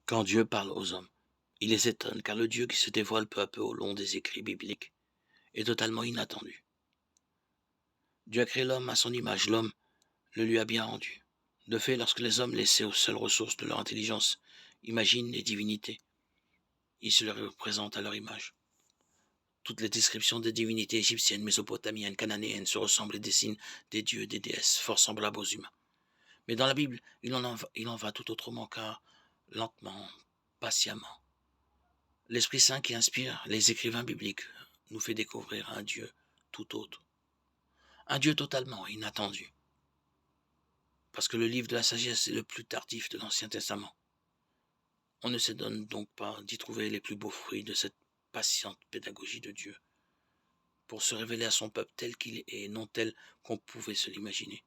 Quand Dieu parle aux hommes, il les étonne car le Dieu qui se dévoile peu à peu au long des écrits bibliques est totalement inattendu. Dieu a créé l'homme à son image, l'homme le lui a bien rendu. De fait, lorsque les hommes laissés aux seules ressources de leur intelligence imaginent les divinités, ils se les représentent à leur image. Toutes les descriptions des divinités égyptiennes, mésopotamiennes, cananéennes se ressemblent et dessinent des dieux et des déesses fort semblables aux humains. Mais dans la Bible, il en va tout autrement car lentement, patiemment, l'Esprit Saint qui inspire les écrivains bibliques nous fait découvrir un Dieu tout autre, un Dieu totalement inattendu, parce que le livre de la sagesse est le plus tardif de l'Ancien Testament. On ne s'étonne donc pas d'y trouver les plus beaux fruits de cette patiente pédagogie de Dieu, pour se révéler à son peuple tel qu'il est et non tel qu'on pouvait se l'imaginer.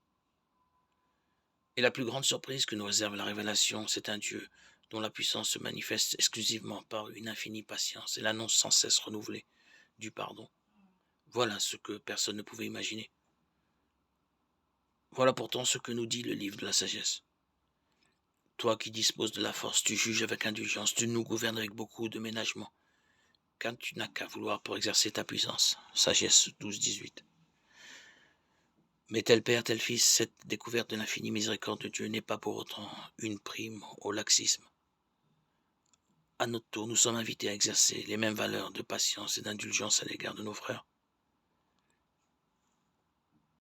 Et la plus grande surprise que nous réserve la révélation, c'est un Dieu dont la puissance se manifeste exclusivement par une infinie patience et l'annonce sans cesse renouvelée du pardon. Voilà ce que personne ne pouvait imaginer. Voilà pourtant ce que nous dit le livre de la sagesse. Toi qui disposes de la force, tu juges avec indulgence, tu nous gouvernes avec beaucoup de ménagement, car tu n'as qu'à vouloir pour exercer ta puissance. Sagesse 12-18. Mais tel Père, tel Fils, cette découverte de l'infinie miséricorde de Dieu n'est pas pour autant une prime au laxisme. À notre tour, nous sommes invités à exercer les mêmes valeurs de patience et d'indulgence à l'égard de nos frères.